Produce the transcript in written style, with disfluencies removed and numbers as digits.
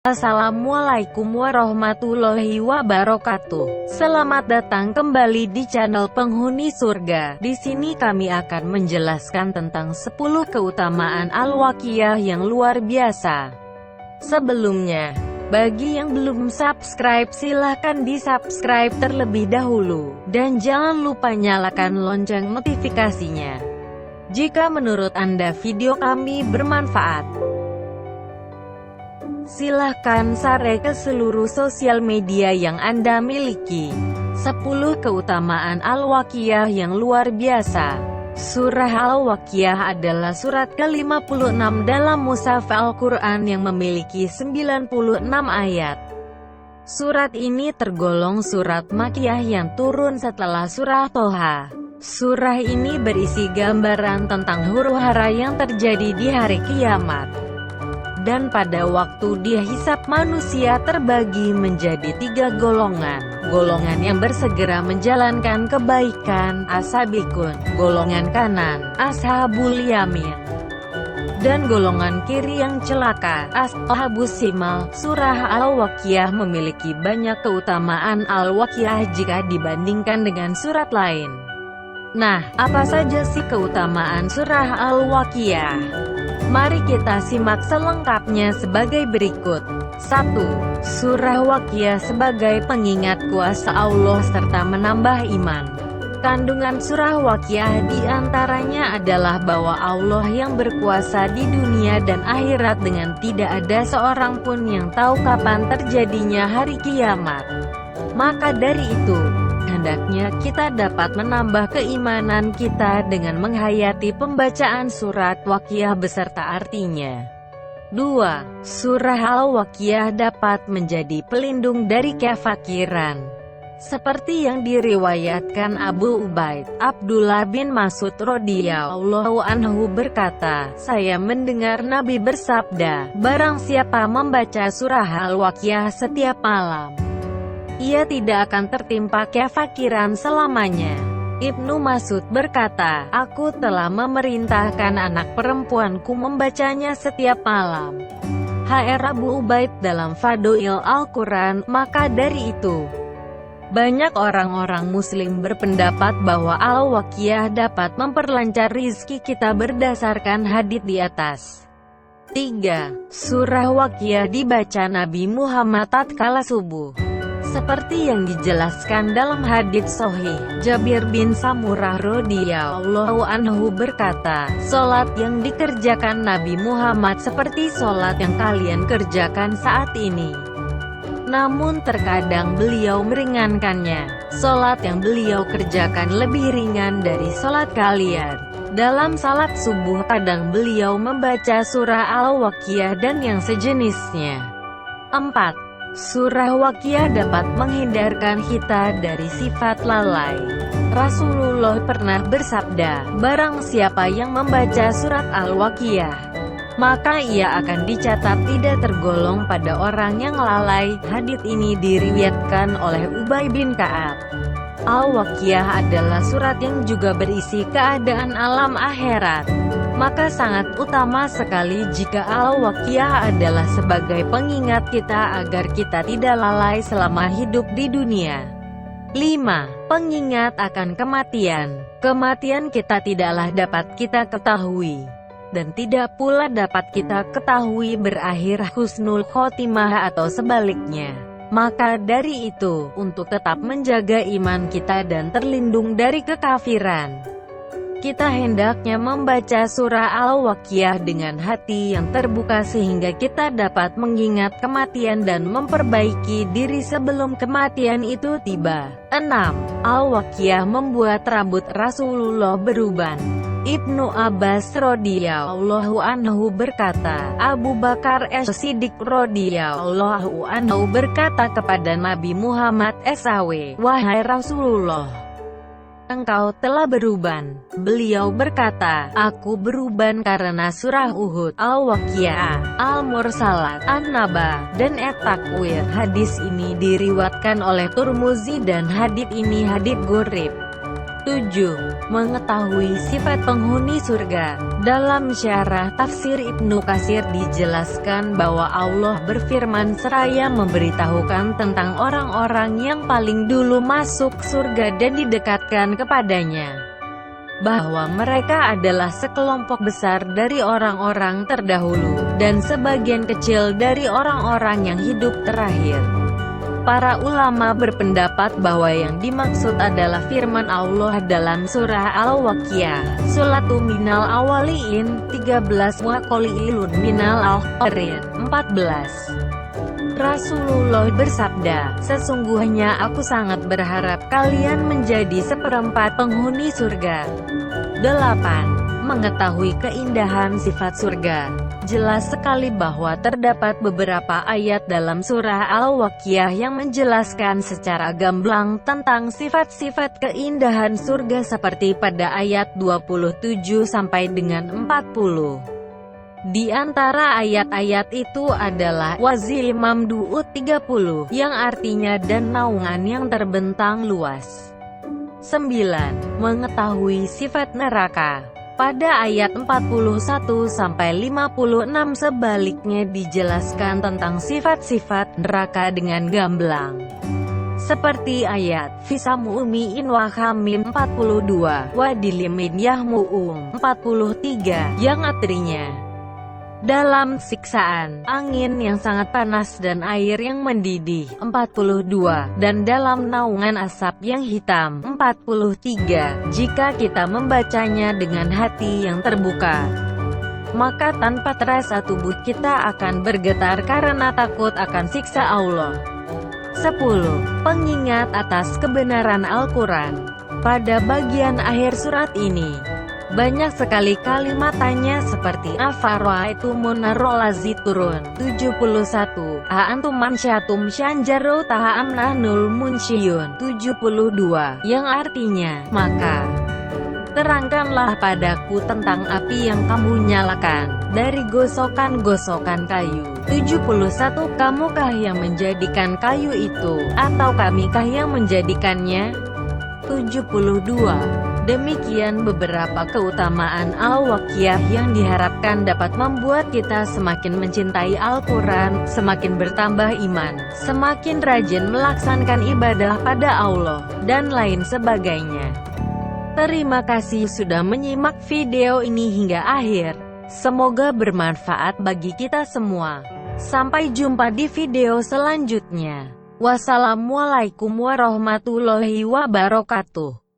Assalamualaikum warahmatullahi wabarakatuh. Selamat datang kembali di channel Penghuni Surga. Di sini kami akan menjelaskan tentang 10 keutamaan Al-Waqiah yang luar biasa. Sebelumnya, bagi yang belum subscribe silahkan di-subscribe terlebih dahulu. Dan jangan lupa nyalakan lonceng notifikasinya. Jika menurut Anda video kami bermanfaat, silahkan share ke seluruh sosial media yang Anda miliki. 10 keutamaan Al-Waqiah yang luar biasa. Surah Al-Waqiah adalah surat ke-56 dalam mushaf Al-Quran yang memiliki 96 ayat. Surat ini tergolong surat Makkiyah yang turun setelah surah Toha. Surah ini berisi gambaran tentang huru-hara yang terjadi di hari kiamat. Dan pada waktu dia hisab, manusia terbagi menjadi 3 golongan. Golongan yang bersegera menjalankan kebaikan, as-sabiqun. Golongan kanan, ashabul yamin. Dan golongan kiri yang celaka, ashabus shimal. Surah Al-Waqiah memiliki banyak keutamaan Al-Waqiah jika dibandingkan dengan surat lain. Nah, apa saja sih keutamaan surah Al-Waqiah? Mari kita simak selengkapnya sebagai berikut. 1. Surah Waqiah sebagai pengingat kuasa Allah serta menambah iman. Kandungan surah Waqiah diantaranya adalah bahwa Allah yang berkuasa di dunia dan akhirat dengan tidak ada seorang pun yang tahu kapan terjadinya hari kiamat. Maka dari itu, hendaknya kita dapat menambah keimanan kita dengan menghayati pembacaan surat Waqiah beserta artinya. 2. Surah Al-Waqiah dapat menjadi pelindung dari kefakiran. Seperti yang diriwayatkan Abu Ubaid, Abdullah bin Mas'ud radhiyallahu anhu berkata, saya mendengar Nabi bersabda, barang siapa membaca surah Al-Waqiah setiap malam, ia tidak akan tertimpa kefakiran selamanya. Ibnu Mas'ud berkata, aku telah memerintahkan anak perempuanku membacanya setiap malam. HR Abu Ubaid dalam Fadha'il Al-Quran. Maka dari itu, banyak orang-orang muslim berpendapat bahwa Al-Waqiah dapat memperlancar rizki kita berdasarkan hadits di atas. 3. Surah Waqiah dibaca Nabi Muhammad tatkala subuh. Seperti yang dijelaskan dalam hadits sahih, Jabir bin Samurah radhiyallahu anhu berkata, salat yang dikerjakan Nabi Muhammad seperti salat yang kalian kerjakan saat ini. Namun terkadang beliau meringankannya. Salat yang beliau kerjakan lebih ringan dari salat kalian. Dalam salat subuh kadang beliau membaca surah Al-Waqiah dan yang sejenisnya. 4. Surah Waqiah dapat menghindarkan kita dari sifat lalai. Rasulullah pernah bersabda, barang siapa yang membaca surat Al-Waqiah, maka ia akan dicatat tidak tergolong pada orang yang lalai. Hadits ini diriwayatkan oleh Ubay bin Ka'ab. Al-Waqiah adalah surat yang juga berisi keadaan alam akhirat. Maka sangat utama sekali jika Al-Waqiah adalah sebagai pengingat kita agar kita tidak lalai selama hidup di dunia. 5. Pengingat akan kematian. Kematian kita tidaklah dapat kita ketahui, dan tidak pula dapat kita ketahui berakhir husnul khotimah atau sebaliknya. Maka dari itu, untuk tetap menjaga iman kita dan terlindung dari kekafiran, kita hendaknya membaca surah Al-Waqiah dengan hati yang terbuka sehingga kita dapat mengingat kematian dan memperbaiki diri sebelum kematian itu tiba. 6. Al-Waqiah membuat rambut Rasulullah beruban. Ibnu Abbas radhiyallahu anhu berkata, Abu Bakar as-Siddiq radhiyallahu anhu berkata kepada Nabi Muhammad SAW, wahai Rasulullah, engkau telah beruban. Beliau berkata, aku beruban karena surah Uhud, Al-Waqiah, Al-Mursalat, An-Naba, dan At-Takwir. Hadis ini diriwayatkan oleh Turmuzi dan hadits ini hadits gharib. 7. Mengetahui sifat penghuni surga. Dalam syarah tafsir Ibnu Katsir dijelaskan bahwa Allah berfirman seraya memberitahukan tentang orang-orang yang paling dulu masuk surga dan didekatkan kepadanya, bahwa mereka adalah sekelompok besar dari orang-orang terdahulu, dan sebagian kecil dari orang-orang yang hidup terakhir. Para ulama berpendapat bahwa yang dimaksud adalah firman Allah dalam surah Al-Waqiah, Sulatu minal awaliin, 13 wa qaliilun minal akhirin, 14. Rasulullah bersabda, sesungguhnya aku sangat berharap kalian menjadi seperempat penghuni surga. 8. Mengetahui keindahan sifat surga. Jelas sekali bahwa terdapat beberapa ayat dalam surah Al-Waqiah yang menjelaskan secara gamblang tentang sifat-sifat keindahan surga seperti pada ayat 27 sampai dengan 40. Di antara ayat-ayat itu adalah Wazil Mamdu'ud 30, yang artinya dan naungan yang terbentang luas. 9. Mengetahui sifat neraka. Pada ayat 41-56 sebaliknya dijelaskan tentang sifat-sifat neraka dengan gamblang. Seperti ayat Fisamu'min wa Hamim 42, Wadilimin Yahmu'um 43, yang artinya dalam siksaan, angin yang sangat panas dan air yang mendidih 42, dan dalam naungan asap yang hitam 43. Jika kita membacanya dengan hati yang terbuka, maka tanpa terasa tubuh kita akan bergetar karena takut akan siksa Allah. 10. Pengingat atas kebenaran Al-Quran. Pada bagian akhir surat ini, banyak sekali kalimat tanya seperti Afara'aitumun nar-lazi turun 71, A'antum mansyatum syanjaru ta'am nahnul munsyiyun 72, yang artinya, maka terangkanlah padaku tentang api yang kamu nyalakan dari gosokan-gosokan kayu. 71. Kamukah yang menjadikan kayu itu, atau kamikah yang menjadikannya? 72. Demikian beberapa keutamaan Al-Waqiah yang diharapkan dapat membuat kita semakin mencintai Al-Quran, semakin bertambah iman, semakin rajin melaksanakan ibadah pada Allah, dan lain sebagainya. Terima kasih sudah menyimak video ini hingga akhir. Semoga bermanfaat bagi kita semua. Sampai jumpa di video selanjutnya. Wassalamualaikum warahmatullahi wabarakatuh.